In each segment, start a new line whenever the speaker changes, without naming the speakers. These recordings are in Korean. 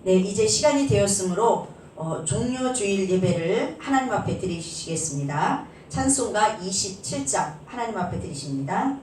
네, 이제 시간이 되었으므로 종료주일 예배를 하나님 앞에 드리시겠습니다. 찬송가 27장 하나님 앞에 드리십니다.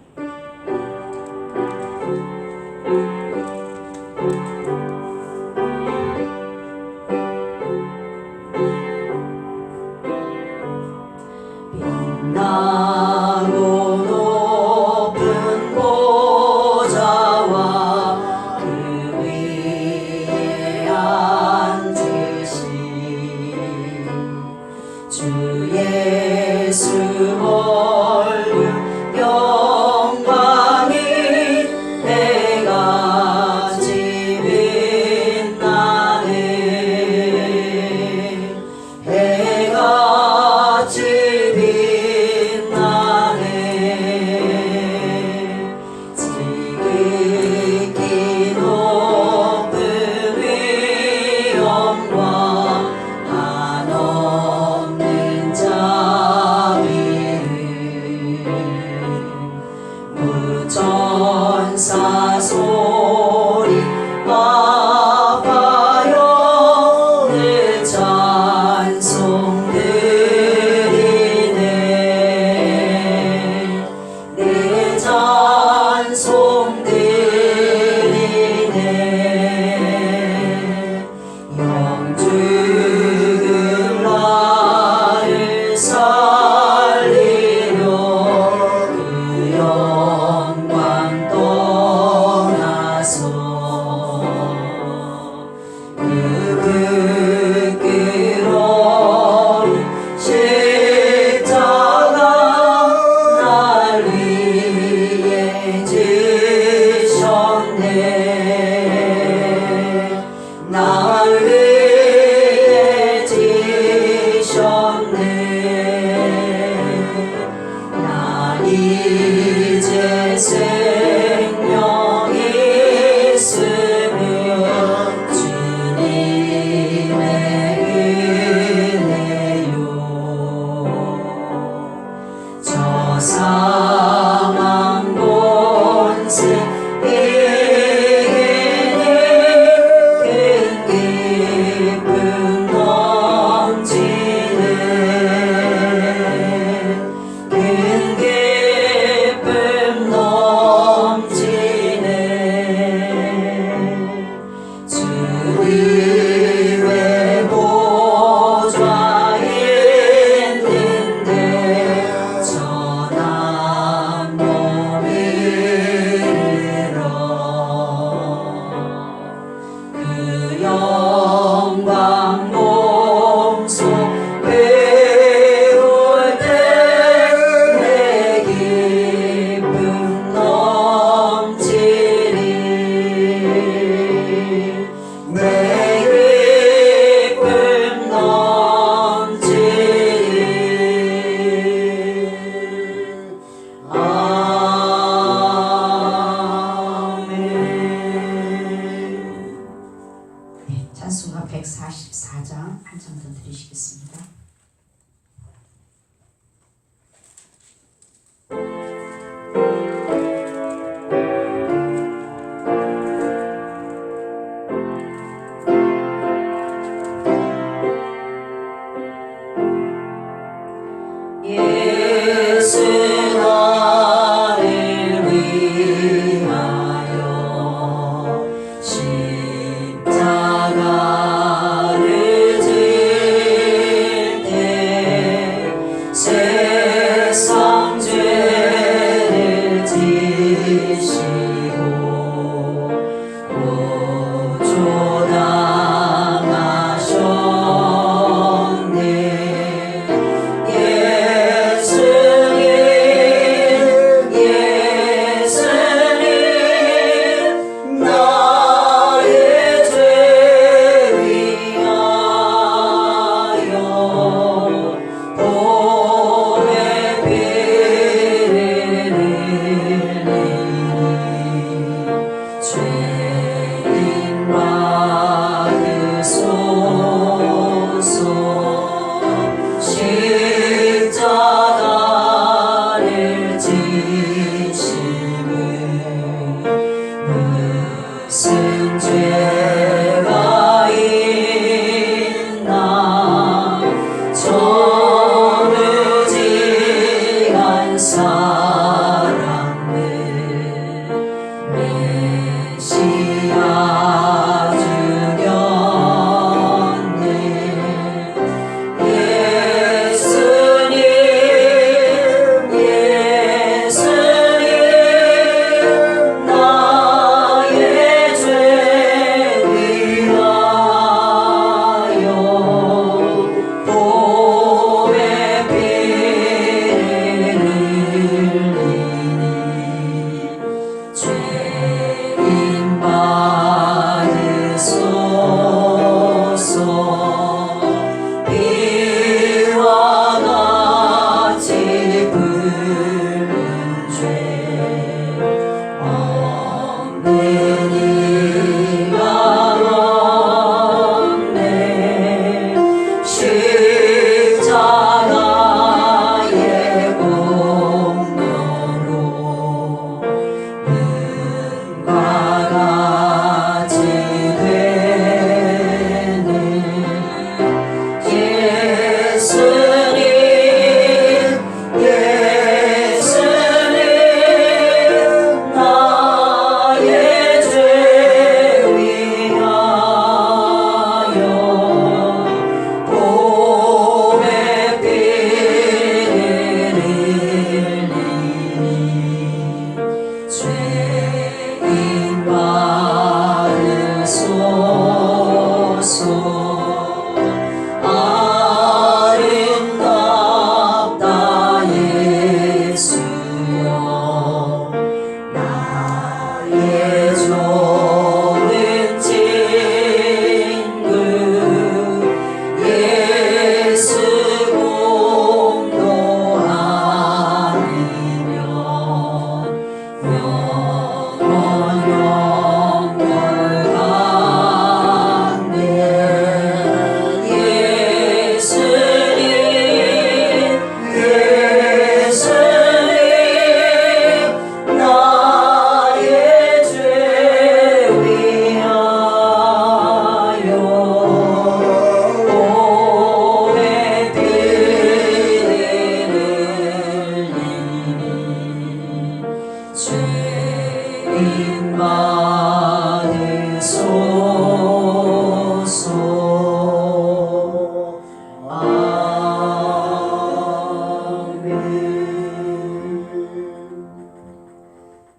찬송가 144장 한참 더 드리시겠습니다.
십자가를 진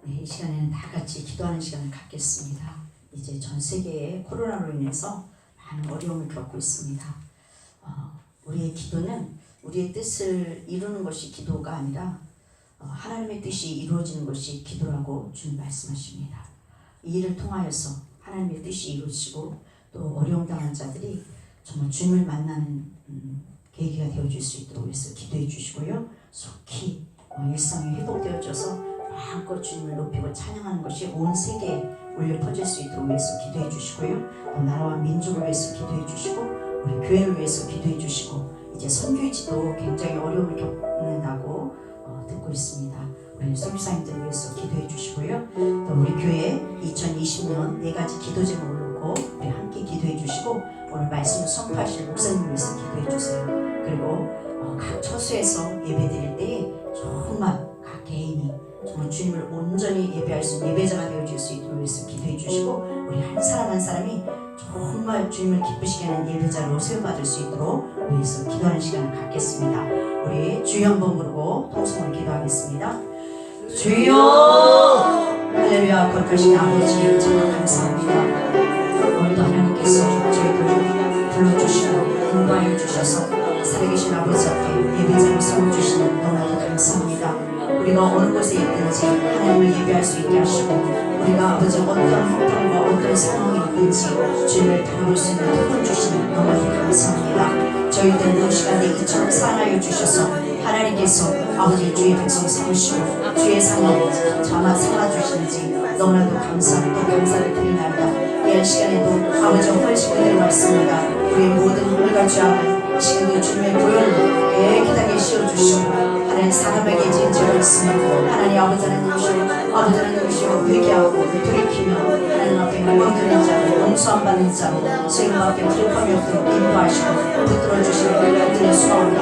이 시간에는 다 같이 기도하는 시간을 갖겠습니다. 이제 전 세계에 코로나로 인해서 많은 어려움을 겪고 있습니다. 우리의 기도는 우리의 뜻을 이루는 것이 기도가 아니라 하나님의 뜻이 이루어지는 것이 기도라고 주님 말씀하십니다. 이 일을 통하여서 하나님의 뜻이 이루어지고 또 어려움 당한 자들이 정말 주님을 만나는 계기가 되어줄 수 있도록 해서 기도해 주시고요. 속히 일상이 회복되어져서 마음껏 주님을 높이고 찬양하는 것이 온 세계에 울려 퍼질 수 있도록 위해서 기도해 주시고요. 또 나라와 민족을 위해서 기도해 주시고 우리 교회를 위해서 기도해 주시고 이제 선교지도 굉장히 어려움을 겪는다고 듣고 있습니다. 우리 선교사님들을 위해서 기도해 주시고요. 또 우리 교회 2020년 4가지 기도 제목을 놓고 우리 함께 기도해 주시고 오늘 말씀을 선포하실 목사님을 위해서 기도해 주세요. 그리고 각 처소에서 예배 드릴 때에 정말 각 개인이 정말 주님을 온전히 예배할 수 있는 예배자가 되어줄 수 있도록 위해서 기도해 주시고 우리 한 사람 한 사람이 정말 주님을 기쁘시게 하는 예배자로 세워받을 수 있도록 위해서 기도하는 시간을 갖겠습니다. 우리 주여 한번 부르고 통성으로 기도하겠습니다. 주여 할렐루야. 거룩하신 아버지 정말 감사합니다. 오늘도 하나님께서 저희들을 불러주시고 인도하여 주셔서 살아계신 아버지 앞에 예배자로 세워주시는 너무나도 감사합니다. 우리가 어느 곳에 있든지 하나님을 예배할 수 있게 하시고 우리가 아버지 어떤 형편과 어떤 상황이 있든지 주님을 바라볼 수 있는 힘을 주시는 너무나도 감사합니다. 저희들은 이 시간에 이처럼 사랑하여 주셔서 하나님께서 아버지 주의 백성 삼으시고 주의 상황 자마 삼아주시는지 너무나도 감사하고 감사를 드리나이다. 이 시간에도 아버지 훨씬 그대로 말씀입니다. 우리의 모든 허물과 죄악을 지금도 주님의 보혈로 깨끗하게 씌워주시고 하나님 사람에게 진죄가 있으면 하나님 아버지 하나님이시여 회개하고 돌이키며 하나님 앞에 영광드리는 자로 용서함 받는 자로 세금 앞에 부족함이 없도록 인도하시고 붙들어주시는 그들의 수고합니다.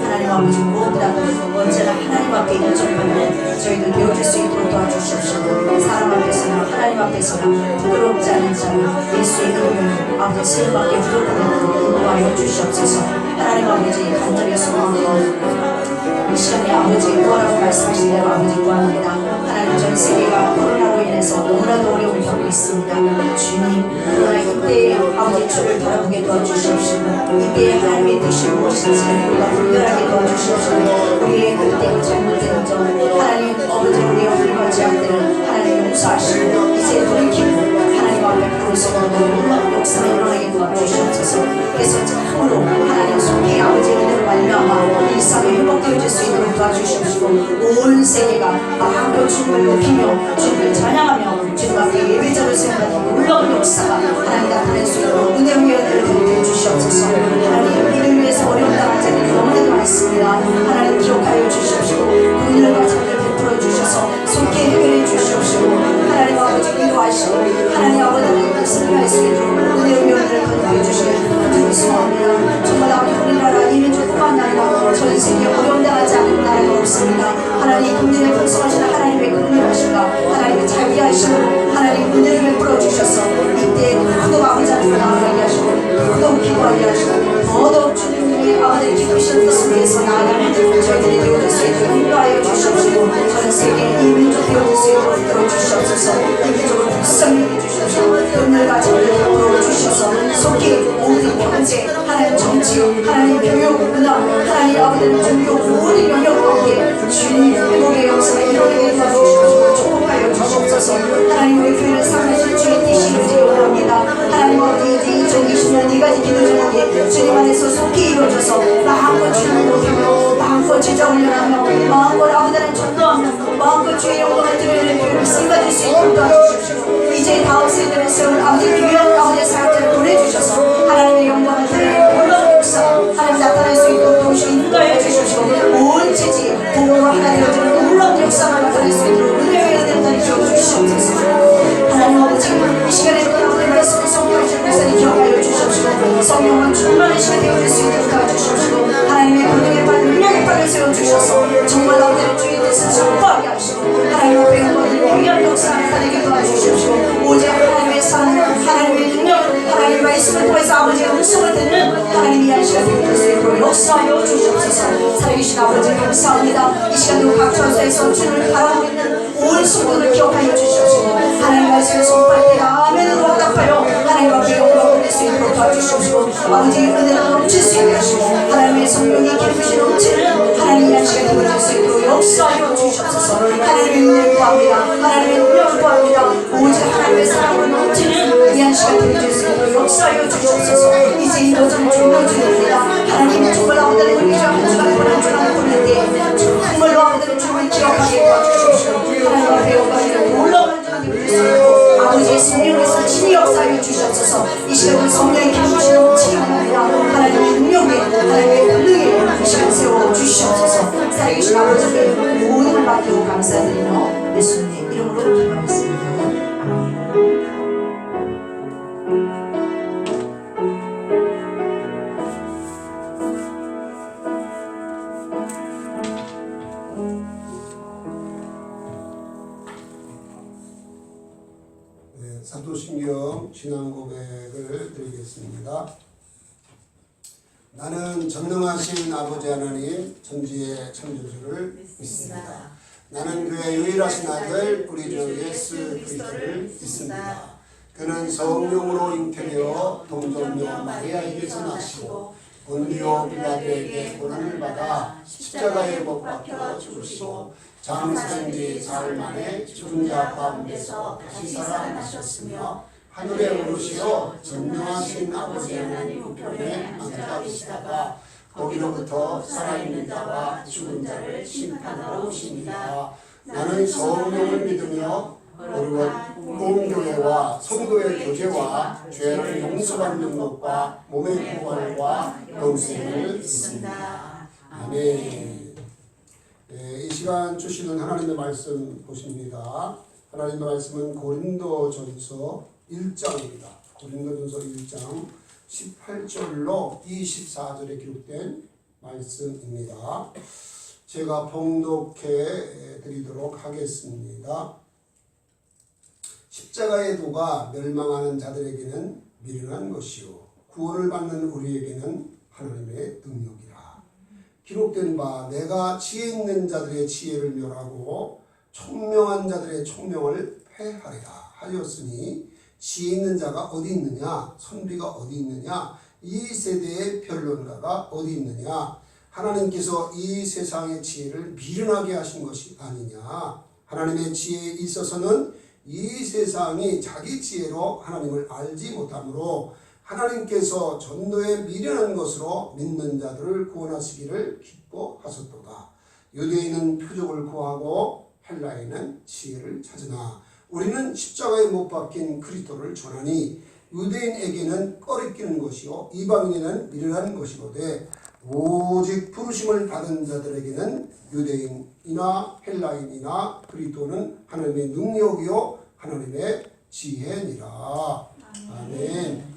하나님 아버지 무엇보다도 언제나 하나님 앞에 인정받는 저희들 되어줄 수 있도록 도와주시옵시고 사람 앞에서나 하나님 앞에서나 부끄럽지 않은 자로 예수의 이름으로 아버지 세금 앞에 부족함이 없도록 인도하여 주시옵소서. 하나님 아버지 간절히 소망하고 이 시간에 아버지 구하라고 말씀하신 대로 아버지 구합니다. 하나님 전 세계가 코로나로 인해서 너무나도 어려움을 겪고 있습니다. 주님 그러나 이때에 아버지 주를 바라보게 도와주시옵시고 이때에 하나님의 뜻이 무엇인지 우리가 분별하게 도와주시옵시고 우리의 그때고 잘못된 점 하나님 아버지 우리의 허물과 죄악들을 하나님 용서하시고 이제 돌이키고 하나님 앞에 부르짖고 놀라운 역사가 일어나게 도와주시옵소서. 그래서 참으로 하나님 속히 아버지의 은혜로 말미암아 일상이 회복되어질 수 있도록 도와주시옵시고 온 세계가 마음껏 주님을 높이며 주님을 찬양하며 주님 앞에 예배자로 세워받는 놀라운 역사가 하나님 나타낼 수 있도록 은혜의 은혜를 베풀어 주시옵소서. 하나님 이를 위해서 어려움 당한 자들이 너무나도 많습니다. 하나님 기억하여 주시옵시고 그들과 자들을 베풀어 주셔서 속히 해결해 주시옵시고 하나님 아버지 위로하시고 하나님 아버지를 승리할 수 있도록 은혜의 은혜를 건너해 주시길 소원합니다. 정말 아버지 우리나라 이민족뿐만 아니라 전 세계 어려움 당하지 않는 나라가 없습니다. 하나님 국민의 풍성하신 하나님의 긍휼하심과 하나님의 자비하심으로 하나님 은혜를 베풀어 주셔서 이때 더더욱 아버지 앞으로 나아가게 하시고 더더욱 기도하게 하시고 더더욱 주님의 아버지의 기쁘신 뜻을 위해서 나아가는 저희들이 되어줄 수 있도록 인도하여 주시옵시고 전 세계 이민족 되어줄 수 있도록 이끌어 주시옵소서. 이민족을 불쌍히 해주셔서 은혜가 저희를 베풀어 주셔서 속히 모든 경제 하나님 정치 하나님 교육 문화 하나님 아버지의 종교 모든 영역 가운데 주님 회복의 역사가 일어나게 도와주시옵시고 축복하여 주시옵소서. 하나님 우리 교회를 사랑하실 주의 뜻이 이루어지기 원합니다. 하나님 아버지 이제 2020년 4가지 기도 제목이 주님 안에서 속히 이루어져서 마음껏 주님을 높이며 마음껏 제자 훈련하며 마음껏 아버지는 전도하며 마음껏 주의 영광을 드리는 교회를 쓰임받을 수 있도록 도와주십시오. 이제 다음 세대를 세울 아버지 귀한 아버지의 사역자를 보내주셔서 하나님의 영광을 드리는 놀라운 역사 하나님 나타낼 수 있도록 동시에 인도하여 주십시오. 온 지지 부모가 하나 되어지는 놀라운 역사가 나타낼 수 있도록 은혜의 은혜를 주시옵소서. 하나님 아버지 이 시간에 여러분의 말씀을 성령하신 목사님 기억하여 주시옵시고 성령은 충만한 시간 되어질 수 있도록 도와주시옵시고 하나님의 권능의 발 능력의 발을 세워주셔서 정말 아버지의 주의 뜻을 선포하게 하시고 하나님 앞에 영광을 위한 역사 나타내게 도와주시옵시고 오직 하나님의 산 하나님의 역사하여 주시옵소서. 살아계신 아버지 감사합니다. 이 시간도 각 처소에서 주를 바라보고 있는 온 성도를 기억하여 주시옵소서. 하나님 말씀을 선포할 때가 아멘으로 응답하여 하나님 앞에 영광을 드릴 수 있도록 도와주시옵소서. 아버지 은혜로 넘칠 수 있게 하시고 하나님의 성령이 기쁘신 넘치는 하나님의 시간이 보여줄 수 있도록 역사하여 주시옵소서. 하나님의 은혜를 구합니다. 하나님의 능력을 구합니다. 오직 하나님의 사랑으로 넘치는 귀한 시간 보여줄 수 있도록 역사하여 주시옵소서. 이제 인도전 중요주입니다. 하나님 정말 아무데나 우리 한 주간 보낸 주간 보냈는데 정말로 아무데나 주를 기억하게 도와주시옵소서. 하나님 앞에 영광을 놀라운 주간 입을 수 있고 아버지의 성령에서 친히 역사하여 주시옵소서. 이 시간은 성령의 기쁘신 넘치게 합니다. 하나님의 능력에 하나님의 권능에 이 시간 세워 주시옵소서. 살아계신 아버지께 모든 걸 맡기고 감사드리며 예수님의 이름으로 기도하였습니다. 아멘.
사도신경 신앙 고백을 드리겠습니다. 나는 전능하신 아버지 하나님 천지의 창조주를 믿습니다. 나는 그의 유일하신 아들 우리 주 예수 그리스도를 믿습니다. 그는 성령으로 잉태되어 동정녀 마리아에게서 나시고 본디오 빌라도에게 고난을 받아 십자가에 못 박혀 죽으시고 장사된 지 사흘 만에 죽은 자 가운데서 다시 살아나셨으며 하늘에 오르시어 전능하신 아버지 하나님 우편에 앉아 계시다가 거기로부터 살아있는 자와 죽은 자를 심판하러 오십니다. 나는 성령을 믿으며 거룩한 공교회와 성도의 교제와 죄를 용서받는 것과 몸의 부활과 영생을 믿습니다. 아멘. 이 시간 주시는 하나님의 말씀 보십니다. 하나님의 말씀은 고린도전서 1장입니다. 고린도전서 1장 18절로 24절에 기록된 말씀입니다. 제가 봉독해 드리도록 하겠습니다. 십자가의 도가 멸망하는 자들에게는 미련한 것이요 구원을 받는 우리에게는 하나님의 능력이라. 기록된 바 내가 지혜 있는 자들의 지혜를 멸하고 총명한 자들의 총명을 폐하리라 하였으니 지혜 있는 자가 어디 있느냐 선비가 어디 있느냐 이 세대의 변론가가 어디 있느냐 하나님께서 이 세상의 지혜를 미련하게 하신 것이 아니냐. 하나님의 지혜에 있어서는 이 세상이 자기 지혜로 하나님을 알지 못하므로 하나님께서 전도에 미련한 것으로 믿는 자들을 구원하시기를 기뻐하셨도다. 유대인은 표적을 구하고 헬라인은 지혜를 찾으나 우리는 십자가에 못 박힌 그리스도를 전하니 유대인에게는 꺼리끼는 것이요 이방인에게는 미련한 것이로되 오직 부르심을 받은 자들에게는 유대인이나 헬라인이나 그리스도는 하나님의 능력이요 하나님의 지혜니라. 아멘.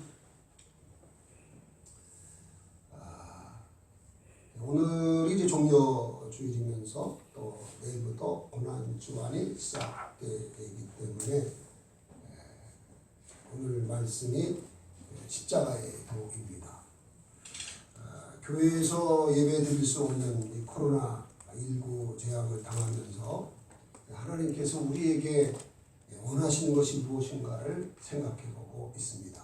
오늘이 이제 종료주일이면서 또 내일부터 고난주간이 시작되기 때문에 오늘 말씀이 십자가의 도입니다. 교회에서 예배 드릴 수 없는 이 코로나19 재앙을 당하면서 하나님께서 우리에게 원하시는 것이 무엇인가를 생각해보고 있습니다.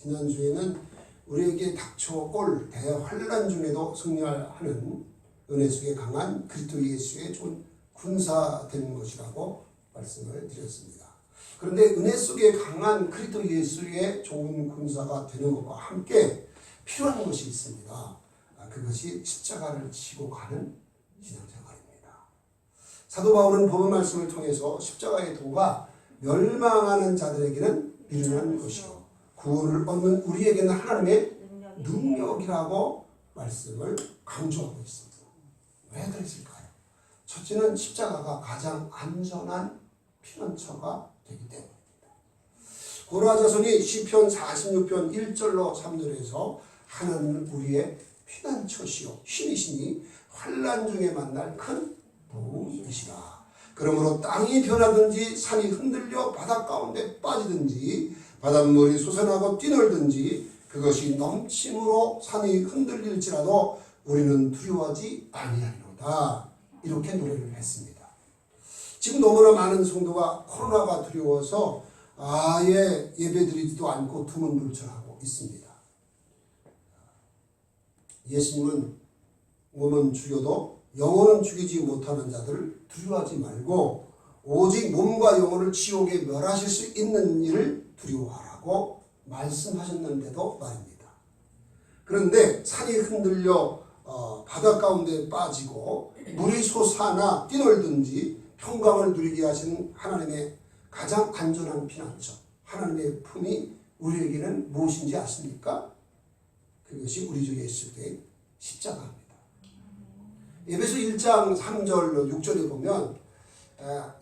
지난주에는 우리에게 닥쳐올 대환란 중에도 승리하는 은혜 속에 강한 그리스도 예수의 좋은 군사되는 것이라고 말씀을 드렸습니다. 그런데 은혜 속에 강한 그리스도 예수의 좋은 군사가 되는 것과 함께 필요한 것이 있습니다. 그것이 십자가를 지고 가는 신앙생활입니다. 사도 바울은 본문 말씀을 통해서 십자가의 도가 멸망하는 자들에게는 미련한 것이요 구원을 얻는 우리에게는 하나님의 능력이라고 말씀을 강조하고 있습니다. 왜 그랬을까요? 첫째는 십자가가 가장 안전한 피난처가 되기 때문입니다. 고라 자손이 시편 46편 1절로 3절에서 하나님은 우리의 피난처시요 힘이시니 환난 중에 만날 큰 도움이시라. 그러므로 땅이 변하든지 산이 흔들려 바닷 가운데 빠지든지 바닷물이 솟아나고 뛰놀든지 그것이 넘침으로 산이 흔들릴지라도 우리는 두려워하지 아니하리로다. 이렇게 노래를 했습니다. 지금 너무나 많은 성도가 코로나가 두려워서 아예 예배드리지도 않고 두문불출하고 있습니다. 예수님은 몸은 죽여도 영혼은 죽이지 못하는 자들을 두려워하지 말고 오직 몸과 영혼을 지옥에 멸하실 수 있는 일을 두려워하라고 말씀하셨는데도 말입니다. 그런데 산이 흔들려 바다 가운데 빠지고 물이 솟아나 뛰놀든지 평강을 누리게 하시는 하나님의 가장 안전한 피난처, 하나님의 품이 우리에게는 무엇인지 아십니까? 그것이 우리 주 예수의 십자가입니다. 에베소 1장 3절 6절에 보면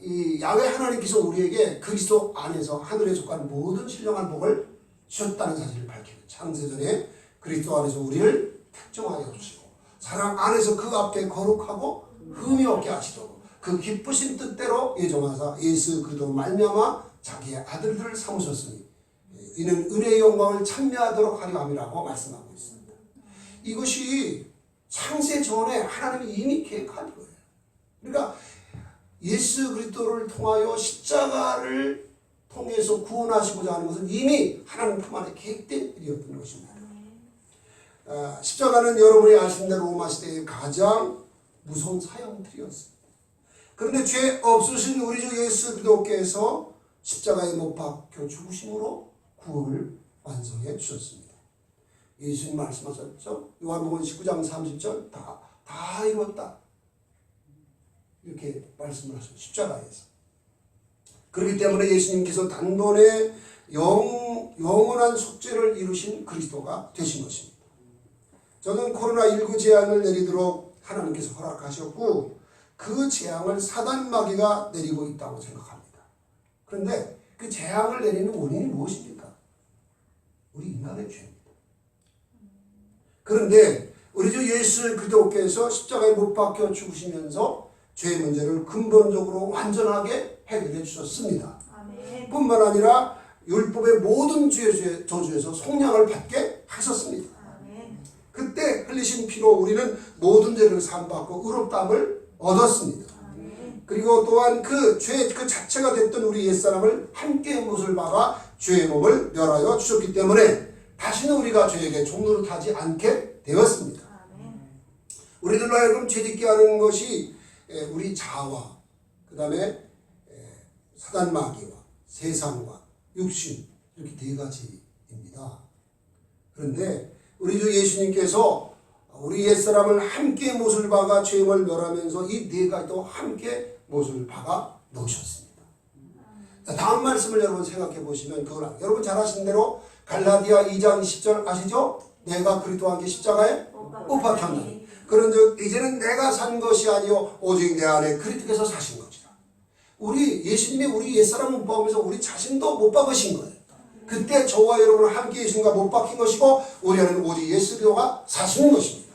이 야훼 하나님께서 우리에게 그리스도 안에서 하늘에 속한 모든 신령한 복을 주셨다는 사실을 밝힙니다. 창세전에 그리스도 안에서 우리를 택정하여 주시고 사랑 안에서 그 앞에 거룩하고 흠이 없게 하시도록 그 기쁘신 뜻대로 예정하사 예수 그리스도 말미암아 자기의 아들들을 삼으셨으니 이는 은혜의 영광을 찬미하도록 하려 함이라고 말씀하고 있습니다. 이것이 창세 전에 하나님이 이미 계획한 거예요. 그러니까 예수 그리스도를 통하여 십자가를 통해서 구원하시고자 하는 것은 이미 하나님 품 안에 계획된 일이었던 것입니다. 십자가는 여러분이 아시는 대로 로마 시대의 가장 무서운 사형틀이었습니다. 그런데 죄 없으신 우리 주 예수 그리스도께서 십자가에 못 박혀 죽으심으로 구원을 완성해 주셨습니다. 예수님 말씀하셨죠. 요한복음 19장 30절 다 이뤘다. 이렇게 말씀을 하셨죠. 십자가에서. 그렇기 때문에 예수님께서 단번에 영원한 속죄를 이루신 그리스도가 되신 것입니다. 저는 코로나19 재앙을 내리도록 하나님께서 허락하셨고 그 재앙을 사단 마귀가 내리고 있다고 생각합니다. 그런데 그 재앙을 내리는 원인이 무엇입니까? 우리 인간의 죄입니다. 그런데 우리 주 예수 그리스도께서 십자가에 못 박혀 죽으시면서 죄의 문제를 근본적으로 완전하게 해결해 주셨습니다. 아멘. 뿐만 아니라 율법의 모든 저주에서 속량을 받게 하셨습니다. 아멘. 그때 흘리신 피로 우리는 모든 죄를 사함받고 의롭다함을 얻었습니다. 아멘. 그리고 또한 그 죄 그 자체가 됐던 우리 옛사람을 함께 못을 박아 죄의 몸을 멸하여 주셨기 때문에 다시는 우리가 죄에게 종노릇하지 않게 되었습니다. 아멘. 우리들로 하여금 죄짓게 하는 것이 우리 자아와 그 다음에 사단 마귀와 세상과 육신 이렇게 네 가지입니다. 그런데 우리 주 예수님께서 우리 옛사람을 함께 못을 박아 죄를 멸하면서 이 네 가지도 함께 못을 박아 놓으셨습니다. 다음 말씀을 여러분 생각해 보시면 여러분 잘 아시는 대로 갈라디아 2장 10절 아시죠? 내가 그리스도와 함께 십자가에 못 박혔나니 그런즉 이제는 내가 산 것이 아니요 오직 내 안에 그리스도께서 사신 것이라. 우리 예수님이 우리 옛사람을 못 박으면서 우리 자신도 못 박으신 거예요. 그때 저와 여러분은 함께 예수님과 못 박힌 것이고 우리 안에는 오직 예수 그리스도가 사시는 것입니다.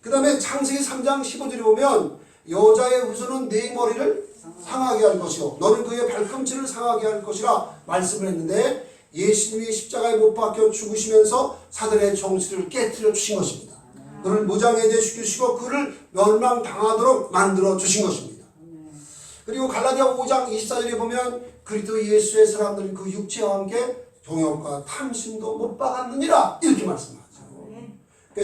그 다음에 창세기 3장 15절에 보면 여자의 후손은 네 머리를 상하게 할 것이요 너는 그의 발꿈치를 상하게 할 것이라 말씀을 했는데 예수님이 십자가에 못 박혀 죽으시면서 사단의 정치를 깨뜨려 주신 것입니다. 그를 무장해제 시키시고 그를 멸망당하도록 만들어 주신 것입니다. 그리고 갈라디아 5장 24절에 보면 그리스도 예수의 사람들은 그 육체와 함께 정욕과 탐심도 못 박았느니라 이렇게 말씀하죠.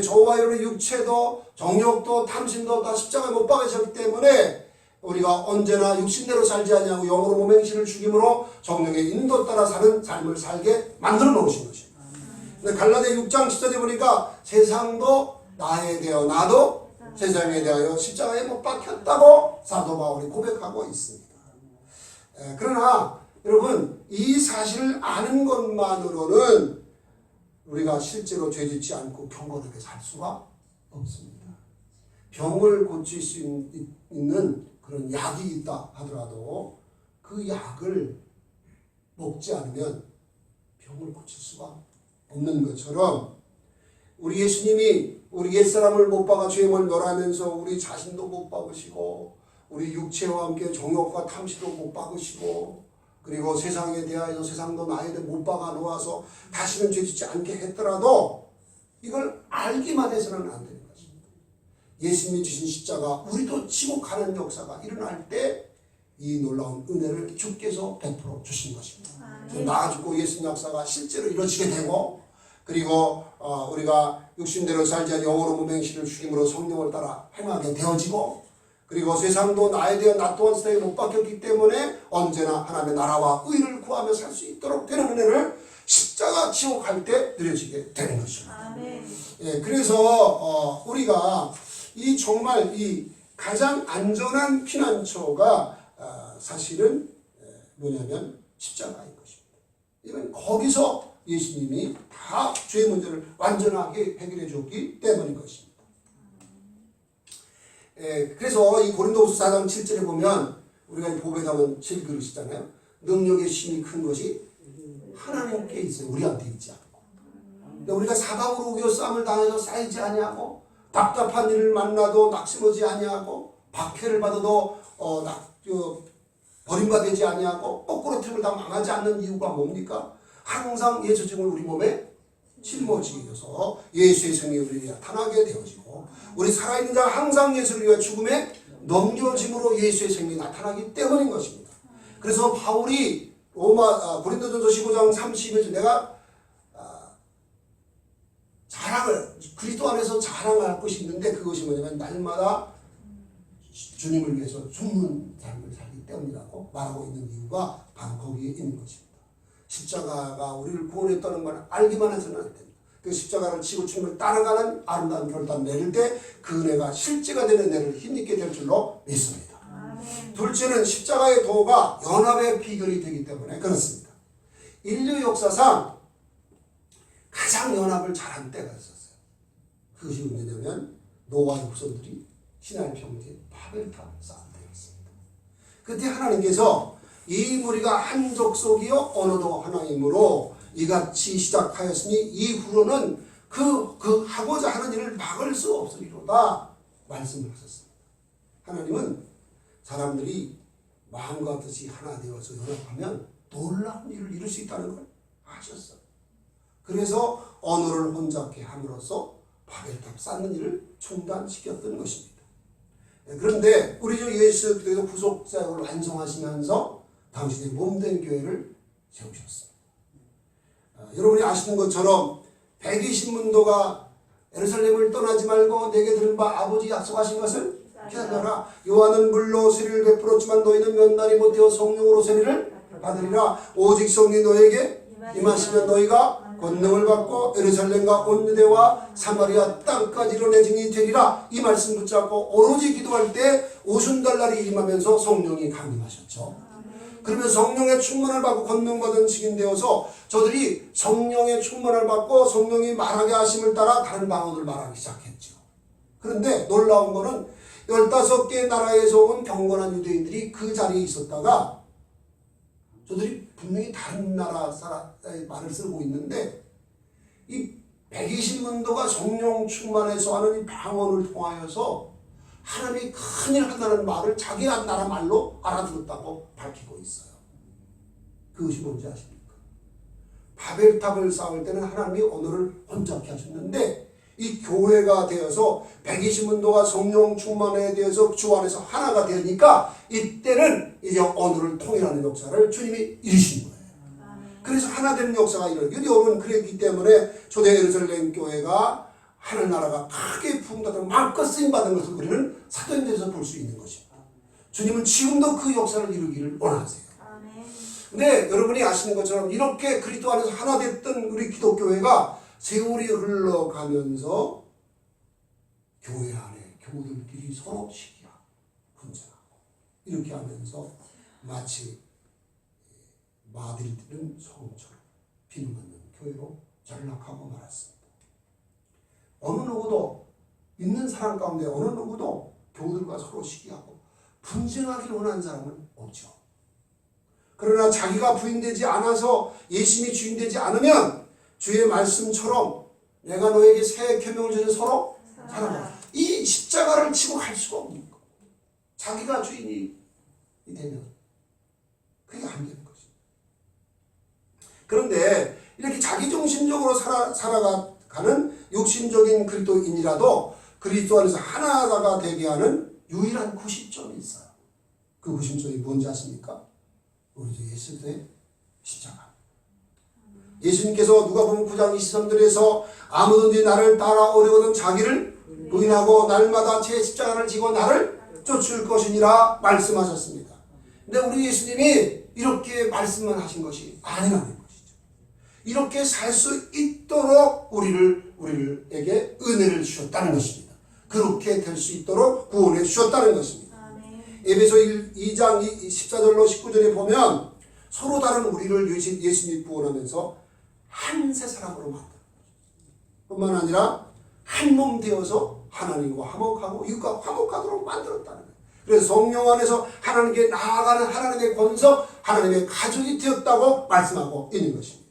저와 여러분의 육체도 정욕도 탐심도 다 십자가에 못 박으셨기 때문에 우리가 언제나 육신대로 살지 아니하고 영으로 몸행실을 죽임으로 정령의 인도 따라 사는 삶을 살게 만들어 놓으신 것입니다. 근데 갈라디아 6장 10절에 보니까 세상도 나에 대하여 나도 세상에 대하여 십자가에 못 박혔다고 사도 바울이 고백하고 있습니다. 그러나 여러분 이 사실을 아는 것만으로는 우리가 실제로 죄짓지 않고 경건하게 살 수가 없습니다. 병을 고칠 수 있는 그런 약이 있다 하더라도 그 약을 먹지 않으면 병을 고칠 수가 없는 것처럼 우리 예수님이 우리 옛사람을 못 박아 죄를 멸하면서 우리 자신도 못 박으시고 우리 육체와 함께 정욕과 탐심도 못 박으시고 그리고 세상에 대하여 세상도 나에 대해 못 박아 놓아서 다시는 죄짓지 않게 했더라도 이걸 알기만 해서는 안 되는 것입니다. 예수님이 주신 십자가 우리도 지고 가는 역사가 일어날 때 이 놀라운 은혜를 주께서 베풀어 주신 것입니다. 나 죽고 예수님 역사가 실제로 이루어지게 되고, 그리고 우리가 육신대로 살지 아니 영으로 무맹신을 죽임으로 성령을 따라 행하게 되어지고, 그리고 세상도 나에 대한 나 또한 세상에 못 박혔기 때문에 언제나 하나님의 나라와 의를 구하며 살 수 있도록 되는 은혜를 십자가 지고 갈 때 누려지게 되는 것입니다. 예, 그래서 우리가 이 정말 이 가장 안전한 피난처가 사실은 뭐냐면 십자가인 것입니다. 이건 거기서 예수님이 다 죄의 문제를 완전하게 해결해 줬기 때문인 것입니다. 그래서 이 고린도후서 4장 7절에 보면 우리가 보배 가면 7그릇이잖아요. 능력의 힘이 큰 것이 하나님께 있어요. 우리한테 있지 않고. 근데 우리가 사방으로 우겨 싸움을 당해서 쌓이지 아니하고, 답답한 일을 만나도 낙심하지 아니하고, 박해를 받아도 버림받지 아니하고, 거꾸로 틀을 다 망하지 않는 이유가 뭡니까? 항상 예수 증을 우리 몸에 짊어지게 돼서 예수의 생명이 우리에게 나타나게 되어지고, 우리 살아있는 자가 항상 예수를 위해 죽음에 넘겨짐으로 예수의 생명이 나타나기 때문인 것입니다. 그래서 바울이 고린도전서 15장 31절 내가 자랑을 그리스도 안에서 자랑할 것이 있는데 그것이 뭐냐면 날마다 주님을 위해서 죽는 삶을 살기 때문이라고 말하고 있는 이유가 바로 거기에 있는 것입니다. 십자가가 우리를 구원했다는 걸 알기만 해서는 안 됩니다. 그 십자가를 지고 주님을 따라가는 아름다운 결단 내릴 때 그 은혜가 실제가 되는 은혜를 힘있게 될 줄로 믿습니다. 둘째는 십자가의 도가 연합의 비결이 되기 때문에 그렇습니다. 인류 역사상 가장 연합을 잘한 때가 있었어요. 그것이 뭐냐면 노아의 후손들이 시나이 평지에 바벨탑을 쌓은 때였습니다. 그때 하나님께서 이 무리가 한 족속이요 언어도 하나이므로 이같이 시작하였으니 이후로는 그 하고자 하는 일을 막을 수 없으리로다 말씀을 하셨습니다. 하나님은 사람들이 마음과 뜻이 하나 되어서 연합하면 놀라운 일을 이룰 수 있다는 걸 아셨어요. 그래서 언어를 혼잡케 함으로써 바벨탑 쌓는 일을 중단시켰던 것입니다. 그런데 우리 주 예수 그리스도의 구속 사역을 완성하시면서 당신의 몸된 교회를 세우셨습니다. 여러분이 아시는 것처럼 120문도가 예루살렘을 떠나지 말고 내게 들은 바 아버지 약속하신 것을 기다려라. 요한은 물로 세례를 베풀었지만 너희는 몇 날이 못되어 성령으로 세례를 받으리라. 오직 성령이 너에게 임하시면 너희가 권능을 받고 예루살렘과 온 유대와 사마리아 땅까지로 내 증인이 되리라. 이 말씀 붙잡고 오로지 기도할 때 오순절날이 임하면서 성령이 강림하셨죠. 그러면 성령의 충만을 받고 권능받은 증인되어서 저들이 성령의 충만을 받고 성령이 말하게 하심을 따라 다른 방언을 말하기 시작했죠. 그런데 놀라운 거는 15개 나라에서 온 경건한 유대인들이 그 자리에 있었다가 저들이 분명히 다른 나라 사람의 말을 쓰고 있는데 이 120문도가 성령 충만해서 하는 이 방언을 통하여서 하나님이 큰일 한다는 말을 자기 나라 말로 알아들었다고 밝히고 있어요. 그것이 뭔지 아십니까? 바벨탑을 쌓을 때는 하나님이 언어를 혼잡케 하셨는데 이 교회가 되어서 120문도가 성령 충만에 대해서 주 안에서 하나가 되니까 이때는 이제 언어를 통일하는 역사를 주님이 이루신 거예요. 그래서 하나 되는 역사가 일어나요. 여러분 그랬기 때문에 초대 예루살렘 교회가 하늘나라가 크게 부흥받아 마음껏 쓰임받은 것을 우리는 사도행전에서 볼 수 있는 것입니다. 주님은 지금도 그 역사를 이루기를 원하세요. 근데 여러분이 아시는 것처럼 이렇게 그리스도 안에서 하나 됐던 우리 기독교회가 세월이 흘러가면서 교회 안에 교우들끼리 서로 시기하고 분쟁하고 이렇게 하면서 마치 마들이 드는 성처럼 비누맞는 교회로 전락하고 말았습니다. 어느 누구도 있는 사람 가운데 어느 누구도 교우들과 서로 시기하고 분쟁하기를 원하는 사람은 없죠. 그러나 자기가 부인되지 않아서 예수님이 주인되지 않으면 주의 말씀처럼 내가 너에게 새 계명을 주는 서로 살아라. 이 십자가를 치고 갈 수가 없는 거. 자기가 주인이 되면 그게 안 되는 것입니다. 그런데 이렇게 자기중심적으로 살아가는 육신적인 그리스도인이라도 그리스도 안에서 하나가 되게 하는 유일한 구심점이 있어요. 그 구심점이 뭔지 아십니까? 우리 주 예수 그리스도의 십자가. 예수님께서 누가복음 9장 23절에서 아무든지 나를 따라오려거든 자기를 부인하고 날마다 제 십자가를 지고 나를 쫓을 것이니라 말씀하셨습니다. 근데 우리 예수님이 이렇게 말씀만 하신 것이 아니라는 것이죠. 이렇게 살 수 있도록 우리에게 은혜를 주셨다는 것입니다. 그렇게 될 수 있도록 구원해 주셨다는 것입니다. 에베소 2장 14절로 19절에 보면 서로 다른 우리를 예수님이 구원하면서 한 세 사람으로 만들어 뿐만 아니라 한 몸 되어서 하나님과 화목하고 이웃과 화목하도록 만들었다는 거예요. 그래서 성령 안에서 하나님께 나아가는 하나님의 권석, 하나님의 가족이 되었다고 말씀하고 있는 것입니다.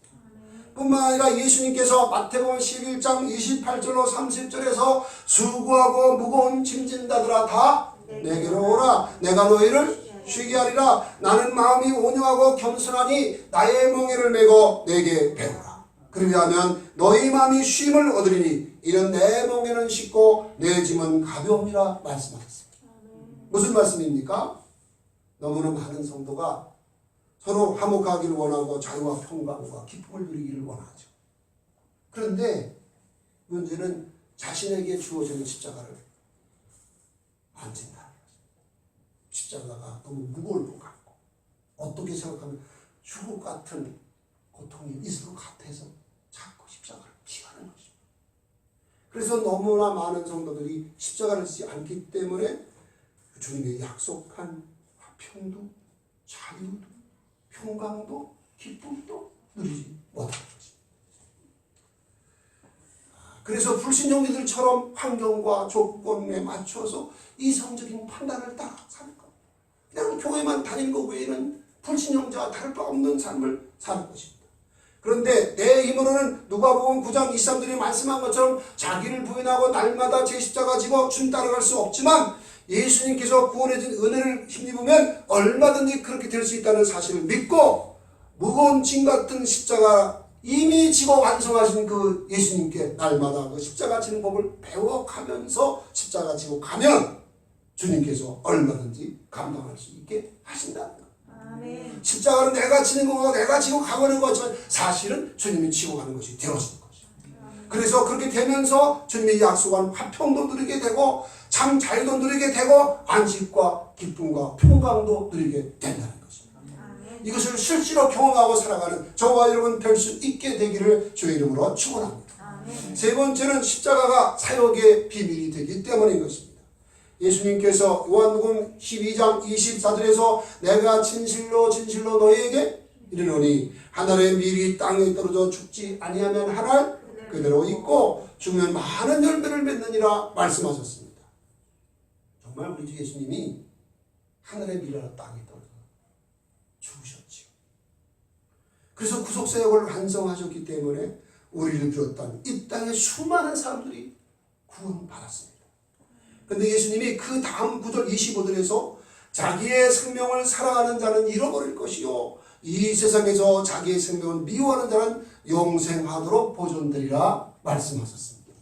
뿐만 아니라 예수님께서 마태복음 11장 28절로 30절에서 수고하고 무거운 짐진 자들아 다 내게로 오라. 내가 너희를 쉬게 하리라. 나는 마음이 온유하고 겸손하니 나의 멍에를 메고 내게 배우라. 그리하면 너희 마음이 쉼을 얻으리니 이는 내 멍에는 쉽고 내 짐은 가벼움이라 말씀하셨습니다. 무슨 말씀입니까? 너무나 많은 성도가 서로 화목하기를 원하고 자유와 평강과 기쁨을 누리기를 원하죠. 그런데 문제는 자신에게 주어지는 십자가를 안 진다는 거죠. 십자가가 너무 무거울 것 같고 어떻게 생각하면 죽을 것 같은 고통이 있을 것 같아서 자꾸 십자가를 피하는 것입니다. 그래서 너무나 많은 성도들이 십자가를 지지 않기 때문에 주님의 약속한 화평도 자유도 평강도 기쁨도 누리지 못하는 것입니다. 그래서 불신종들처럼 환경과 조건에 맞춰서 이성적인 판단을 따라 사는 것. 그냥 교회만 다니는 것 외에는 불신종자와 다를 바 없는 삶을 사는 것입니다. 그런데 내 힘으로는 누가복음 9장 23절에 말씀한 것처럼 자기를 부인하고 날마다 제 십자가 지고 준 따라갈 수 없지만 예수님께서 구원해 준 은혜를 힘입으면 얼마든지 그렇게 될 수 있다는 사실을 믿고 무거운 짐 같은 십자가 이미 지고 완성하신 그 예수님께 날마다 그 십자가 지는 법을 배워가면서 십자가 지고 가면 주님께서 얼마든지 감당할 수 있게 하신다는 거예요. 아멘. 십자가는 내가 지는 거고 내가 지고 가는 거지만 사실은 주님이 지고 가는 것이 되어지는 것이죠. 그래서 그렇게 되면서 주님이 약속한 화평도 누리게 되고 참 자유도 누리게 되고 안식과 기쁨과 평강도 누리게 된다는 것입니다. 이것을 실제로 경험하고 살아가는 저와 여러분 될 수 있게 되기를 주의 이름으로 축원합니다. 세 번째는 십자가가 사역의 비밀이 되기 때문인 것입니다. 예수님께서 요한복음 12장 24절에서 내가 진실로 진실로 너희에게 이르노니 하늘의 밀이 땅에 떨어져 죽지 아니하면 하나 그대로 있고 죽으면 많은 열매를 맺느니라 말씀하셨습니다. 정말 우리 주 예수님이 하늘의 밀이라 땅에 떨어져 죽으셨지요. 그래서 구속사역을 완성하셨기 때문에 우리를 비롯한 이 땅의 수많은 사람들이 구원받았습니다. 그런데 예수님이 그 다음 구절 25절에서 자기의 생명을 사랑하는 자는 잃어버릴 것이요 이 세상에서 자기의 생명을 미워하는 자는 영생하도록 보존되리라 말씀하셨습니다.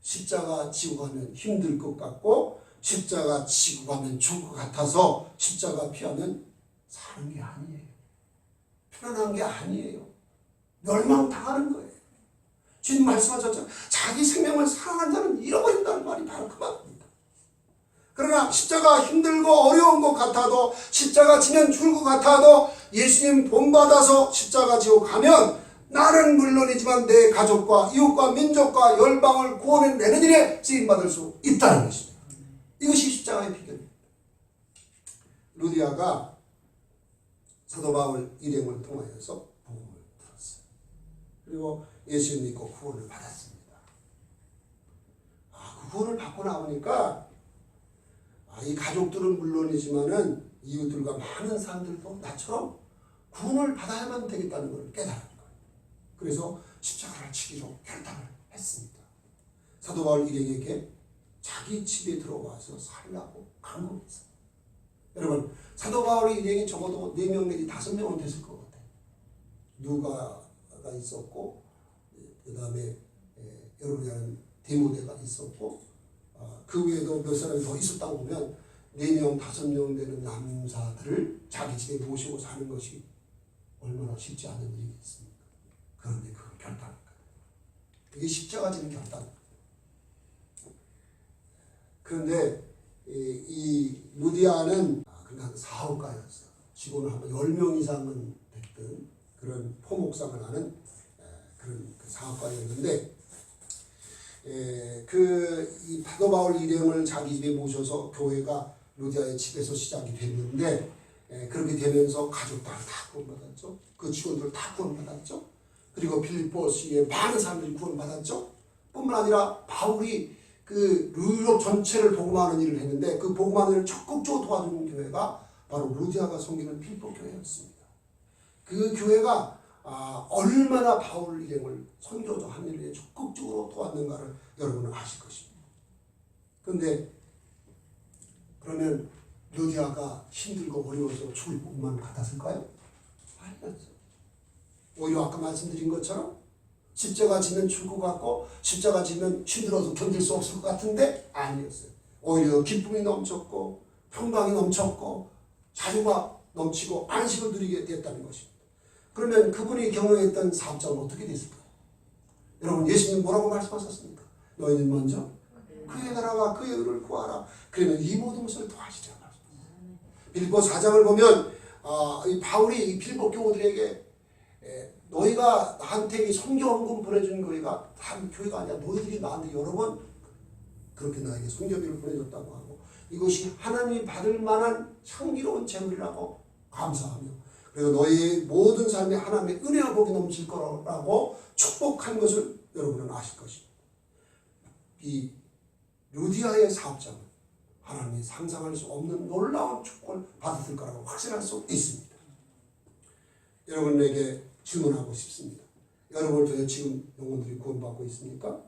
십자가 지고 가면 힘들 것 같고 십자가 지고 가면 좋을 것 같아서 십자가 피하면 사는 게 아니에요. 편안한 게 아니에요. 멸망당하는 거예요. 주님 말씀하셨죠. 자기 생명을 사랑하는 자는 잃어버린다는 말이 바로 그 말입니다. 그러나 십자가 힘들고 어려운 것 같아도 십자가 지면 죽을 것 같아도 예수님 본받아서 십자가 지고 가면 나는 물론이지만 내 가족과 이웃과 민족과 열방을 구원해내는 일에 쓰임받을 수 있다는 것입니다. 이것이 십자가의 비결입니다. 루디아가 사도 바울 일행을 통하여서 복음을 들었어요. 그리고 예수님 믿고 구원을 받았습니다. 그 구원을 받고 나오니까 이 가족들은 물론이지만은 이웃들과 많은 사람들도 나처럼 구원을 받아야만 되겠다는 것을 깨달은 거예요. 그래서 십자가를 지기로 결단을 했습니다. 사도 바울 일행에게 자기 집에 들어와서 살라고 강구했어요. 여러분 사도 바울 일행이 적어도 4명 내지 5명은 됐을 것 같아요. 누가가 있었고 그 다음에 여러분이 아는 디모데가 있었고 그 외에도 몇 사람이 더 있었다고 보면 4명, 5명 되는 남사들을 자기 집에 모시고 사는 것이 얼마나 쉽지 않은 일이겠습니까? 그런데 그걸 결단한 거예요. 이게 십자가 지는 결단. 그런데 이 루디아는 그냥 사업가였어요. 직원을 한 10명 이상은 됐던 그런 포목상을 하는 그런 사업가였는데, 이 사도 바울 일행을 자기 집에 모셔서 교회가 루디아의 집에서 시작이 됐는데, 그렇게 되면서 가족들 다 구원받았죠. 그 직원들 다 구원받았죠. 그리고 필리포스에 많은 사람들이 구원받았죠. 뿐만 아니라 바울이 그 유럽 전체를 복음하는 일을 했는데, 그 복음하는 일을 적극적으로 도와주는 교회가 바로 루디아가 섬기는 필리포 교회였습니다. 그 교회가 얼마나 바울 일행을 선교도 하는 일에 적극적으로 도왔는가를 여러분은 아실 것입니다. 그런데 그러면 루디아가 힘들고 어려워서 죽을 복만 받았을까요? 아니었어요. 오히려 아까 말씀드린 것처럼 십자가 지면 죽을 것 같고 십자가 지면 힘들어서 견딜 수 없을 것 같은데 아니었어요. 오히려 기쁨이 넘쳤고 평강이 넘쳤고 자유가 넘치고 안식을 누리게 됐다는 것입니다. 그러면 그분이 경영했던 사업장은 어떻게 됐을까요? 여러분, 예수님 뭐라고 말씀하셨습니까? 너희는 먼저 그의 나라와 그의 의를 구하라. 그러면 이 모든 것을 더하시리라 말씀하셨습니다. 빌립보 4장을 보면 이 바울이 이 빌립보 교우들에게 너희가 나한테 선교헌금 보내준 교회가 다른 교회가 아니라 너희들이 나한테 여러 번 그렇게 나에게 선교비를 보내줬다고 하고, 이것이 하나님이 받을 만한 향기로운 재물이라고 감사하며, 그리고 너희 모든 삶에 하나님의 은혜와 복이 넘칠 거라고 축복한 것을 여러분은 아실 것입니다. 이 루디아의 사업장은 하나님이 상상할 수 없는 놀라운 축복을 받았을 거라고 확신할 수 있습니다. 여러분에게 질문하고 싶습니다. 여러분 중에 지금 영혼들이 구원받고 있습니까?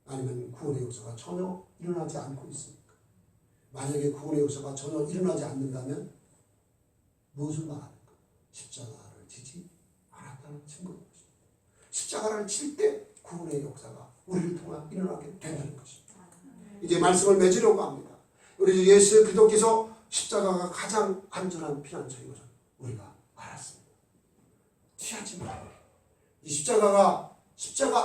아니면 구원의 역사가 전혀 일어나지 않고 있습니까? 만약에 구원의 역사가 전혀 일어나지 않는다면 무엇을 말합니까? 십자가를 지지 않았다는 증거인 것입니다. 십자가를 칠 때 구원의 역사가 우리를 통해 일어나게 된다는 것입니다. 이제 말씀을 맺으려고 합니다. 우리 예수 그리스도께서 십자가가 가장 안전한 피난처인 것을 우리가 알았습니다. 취하지 말고 이 십자가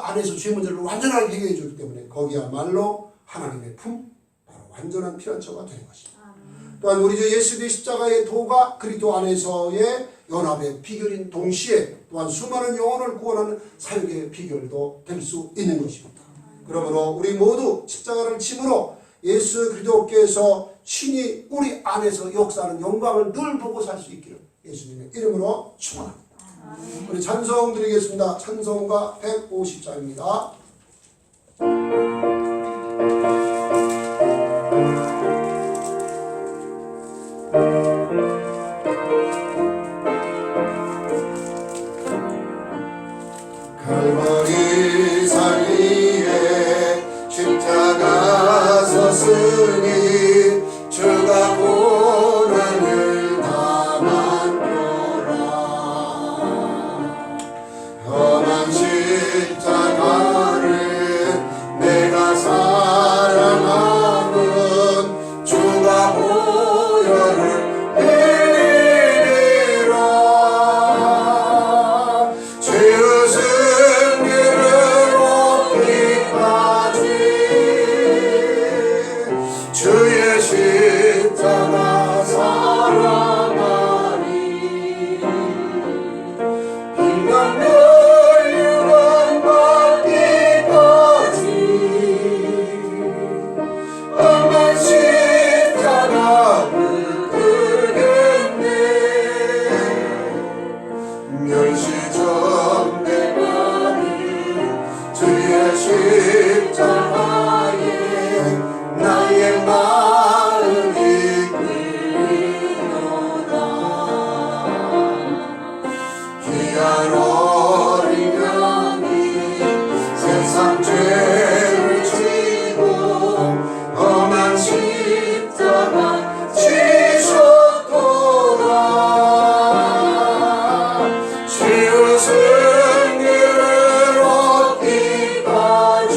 안에서 죄 문제를 완전하게 해결해 주기 때문에 거기야말로 하나님의 품, 바로 완전한 피난처가 되는 것입니다. 또한 우리 주 예수 그리스도의 십자가의 도가 그리스도 안에서의 연합의 비결인 동시에 또한 수많은 영혼을 구원하는 사역의 비결도 될 수 있는 것입니다. 그러므로 우리 모두 십자가를 짐으로 예수 그리스도께서 신이 우리 안에서 역사하는 영광을 늘 보고 살 수 있기를 예수님의 이름으로 축원합니다. 우리 찬송 드리겠습니다. 찬송가 150장입니다.
갈보리 산 위에 십자가 섰으니 주가 고난을 당한도라. 험한 십자가를 내가 사랑하면 주가 보혈을 내리리라. 죄의 승리를 얻기까지 주의 십자가 사랑하리. 인간들 유언받기까지 험한 십자가를 끌겠네. 멸시전대받은 주의 십자가에 나의 마음이 끌리도다. 귀한 어린 양이 세상 죄를 지고 험한 십자가 지셨도다. 주의 승리를 얻기까지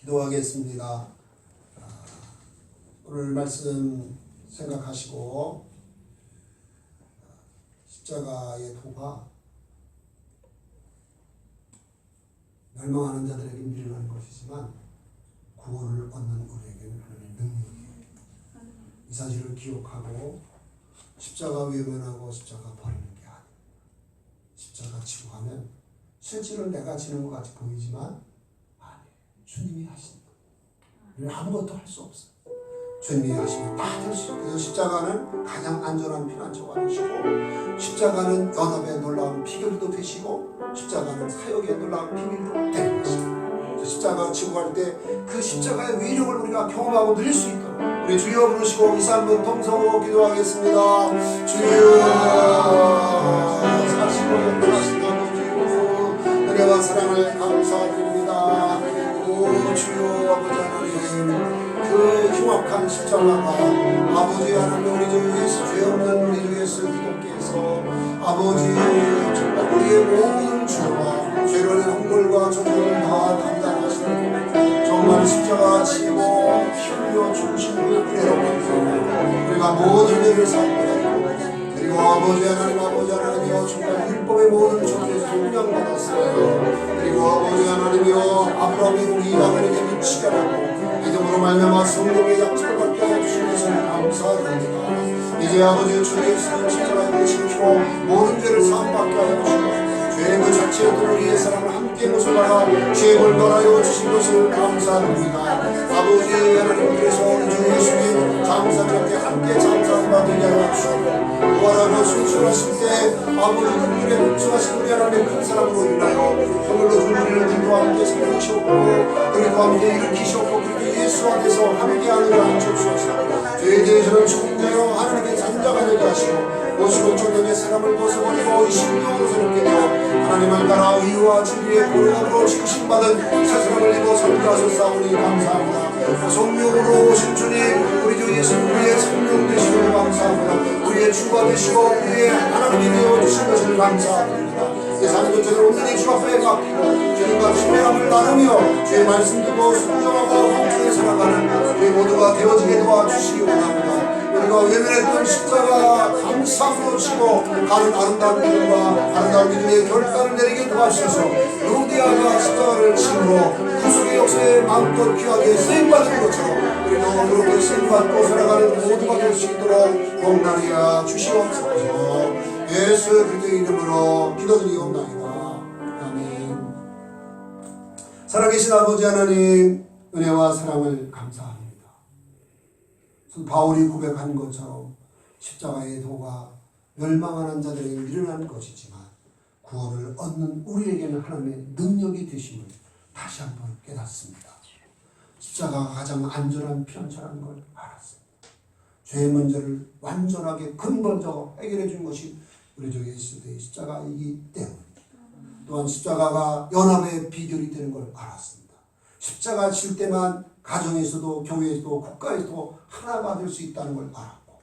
기도하겠습니다. 오늘 말씀 생각하시고 십자가의 도가 멸망하는 자들에게 미련한 것이지만 구원을 얻는 우리에게는 하나님의 능력이에요. 이 사실을 기억하고 십자가 외면하고 십자가 버리는 게 아니에요. 십자가 지고 가면 실제로 내가 지는 것 같이 보이지만 아니에요. 주님이 하신다. 우리는 아무것도 할 수 없어요. 주님이 하시면 다 될 수 있어요. 십자가는 가장 안전한 피난처가 되시고, 십자가는 연합의 놀라운 비결도 되시고, 십자가는 사역의 놀라운 비밀도 되는 것입니다. 십자가 지고 갈 때 그 십자가의 위력을 우리가 경험하고 누릴 수 있도록 우리 주여 부르시고 이 삶은 동성으로 기도하겠습니다. 주여 사시고 용서하시는 주여 은혜와 사랑을 감사드립니다. 오 주여 아버지 하나님, 그 흉악한 십자가가 아버지 하나님 우리 주 예수 죄 없는 우리 주 예수 그리스도께서 아버지 정말 우리의 모든 죄와 죄를 형벌과 정죄를 다 담당하시는 정말 십자가 지고 피 흘려 죽으신 은혜로 감사합니다. 우리가 모든 죄를 사함받았고, 그리고 아버지 하나님이여 정말 율법의 모든 죄에서 속량받았어요. 그리고 아버지 하나님이여 아브라함이 우리 이방인에게 미치게 하고 믿음으로 말미암아 성령의 약속을 받게 하여 주신 것을 감사드립니다. 이제 아버지 주 예수는 십자가에 되시고 모든 죄를 사함받게 하여 주시고 죄의 그 자체였던 우리의 사랑을 함께 모셔다가 죄를 벌하여 주신 것을 감사드립니다. 아버지 하나님, 그래서 우리 주 예수님 장사자께 함께 장사를 받으게 하여 주시고 부활하고 순수하실 때 아버지 그들의 순수하신 우리 하나님의 큰 사랑으로 인하여 형으로 준 우리를 그리스도와 함께 살리셨고 그리스도와 함께 일으키셨고 그리고 예수 안에서 함께하느라 앉혀주셨습니다. 죄에 대해서는 총자여 하나님의 산자가 되게 하시고 모시고 종년의 사람을 벗어버리고 신령으로 새롭게 되어 하나님을 따라 의와 진리의 고령으로 칭신받은 새 사람을 입어 섬기하셨사오니 감사합니다. 성령으로 오신 주님, 우리 주 예수 우리의 성령 되시고 감사합니다. 우리의 주가 되시고 우리의 하나님이 되어주신 것을 감사드립니다. 내 삶도 저를 온전히 주 앞에 맡기고 주님과 친밀함을 나누며 주의 말씀 듣고 순종하고 성령에 살아가는 우리 모두가 되어지게 도와주시기 원합니다. 우리가 외면했던 십자가 감사함으로 치고 가는 아름다운 믿음과 아름다운 믿음의 결단을 내리게 도와주셔서 루디아가 십자가를 침으로 구속의 역사에 마음껏 귀하게 쓰임받은 것처럼 우리도 그렇게 쓰임받고 살아가는 모두가 될 수 있도록 공단하여 주시옵소서. 예수 그리스도의 이름으로 기도드리옵나이다. 아멘. 살아계신 아버지 하나님, 은혜와 사랑을 감사합니다. 바울이 고백한 것처럼 십자가의 도가 멸망하는 자들에게 미련한 것이지만 구원을 얻는 우리에게는 하나님의 능력이 되심을 다시 한번 깨닫습니다. 십자가가 가장 안전한 피난처라는 걸 알았습니다. 죄의 문제를 완전하게 근본적으로 해결해 준 것이 우리 주 예수의 십자가이기 때문입니다. 또한 십자가가 연합의 비결이 되는 걸 알았습니다. 십자가 질 때만 가정에서도 교회에서도 국가에서도 하나가 될 수 있다는 걸 알았고,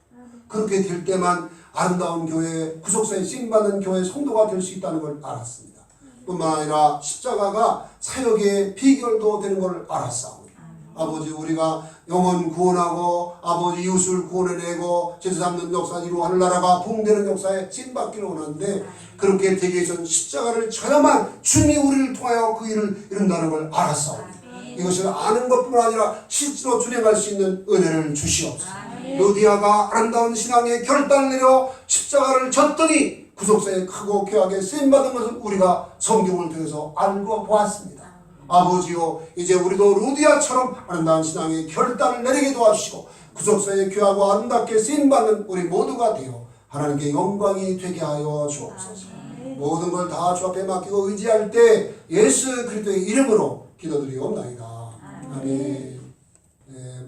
그렇게 될 때만 아름다운 교회, 구속사에 쓰임받는 교회 성도가 될 수 있다는 걸 알았습니다. 뿐만 아니라 십자가가 사역의 비결도 되는 걸 알았사오니 아버지, 우리가 영혼 구원하고 아버지 이웃을 구원해내고 제사 잡는 역사 이루 하늘나라가 부흥되는 역사에 쓰임받기를 원하는데, 그렇게 되기 위해서는 십자가를 져야만 주님이 우리를 통하여 그 일을 이룬다는 걸 알았사오니 이것을 아는 것뿐만 아니라 실제로 준행할 수 있는 은혜를 주시옵소서. 루디아가 아름다운 신앙의 결단을 내려 십자가를 졌더니 구속사에 크고 귀하게 쓰임받은 것을 우리가 성경을 통해서 알고 보았습니다. 아버지요, 이제 우리도 루디아처럼 아름다운 신앙의 결단을 내리게 도와주시고 구속사에 귀하고 아름답게 쓰임받는 우리 모두가 되어 하나님께 영광이 되게 하여 주옵소서. 모든 걸 다 주 앞에 맡기고 의지할 때 예수 그리스도의 이름으로 기도드리옵나이다. 아멘.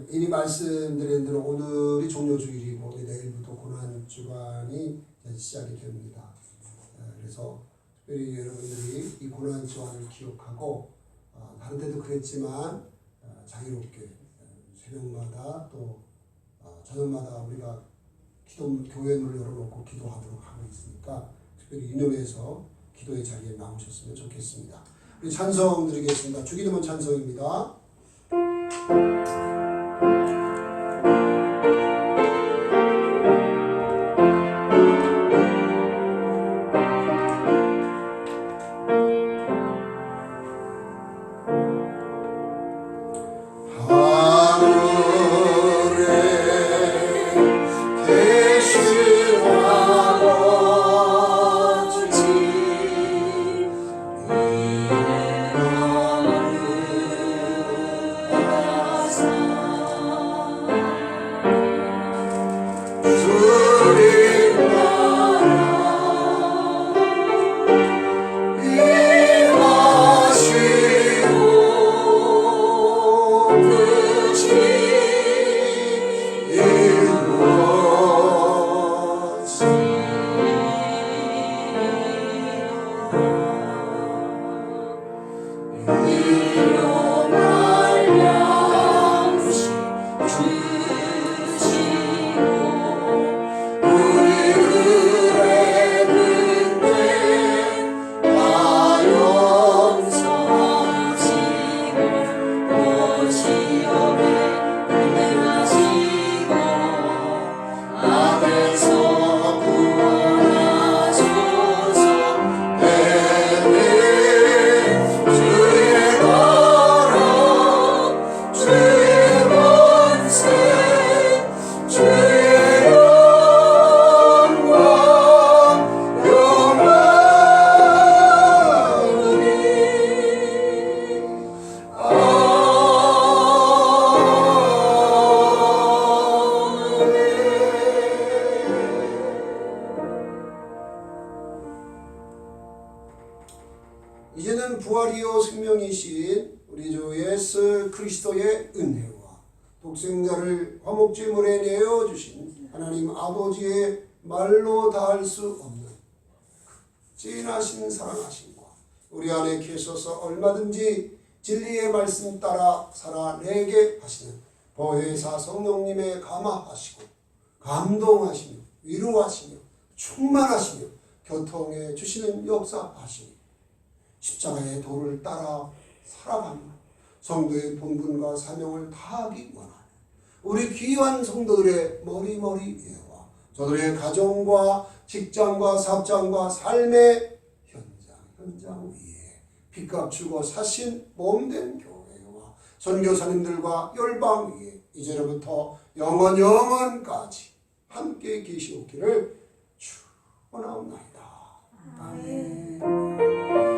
이미 말씀드린 대로 오늘이 종료주일이고 내일부터 고난주간이 시작이 됩니다. 그래서 특별히 여러분들이 이 고난주간을 기억하고 다른 데도 그랬지만 자유롭게 새벽마다 또 저녁마다 우리가 교회 문을 열어놓고 기도하도록 하고 있으니까 특별히 이념에서 기도의 자리에 나오셨으면 좋겠습니다. 우리 찬송 드리겠습니다. 주기도문 찬송입니다. 이제는 부활이요 생명이신 우리 주 예수 그리스도의 은혜와 독생자를 화목제물에 내어주신 하나님 아버지의 말로 다할 수 없는 진하신 사랑하심과 우리 안에 계셔서 얼마든지 진리의 말씀 따라 살아내게 하시는 보혜사 성령님의 감화하시고 감동하시며 위로하시며 충만하시며 교통해 주시는 역사하시니 십자가의 도를 따라 살아가며 성도의 본분과 사명을 다하기 원하는 우리 귀한 성도들의 머리머리 예와 저들의 가정과 직장과 사업장과 삶의 현장 위에 빚값 주고 사신 몸된 교회와 선교사님들과 열방 위에 이제로부터 영원까지 함께 계시옵기를 축원하옵나이다. 아멘.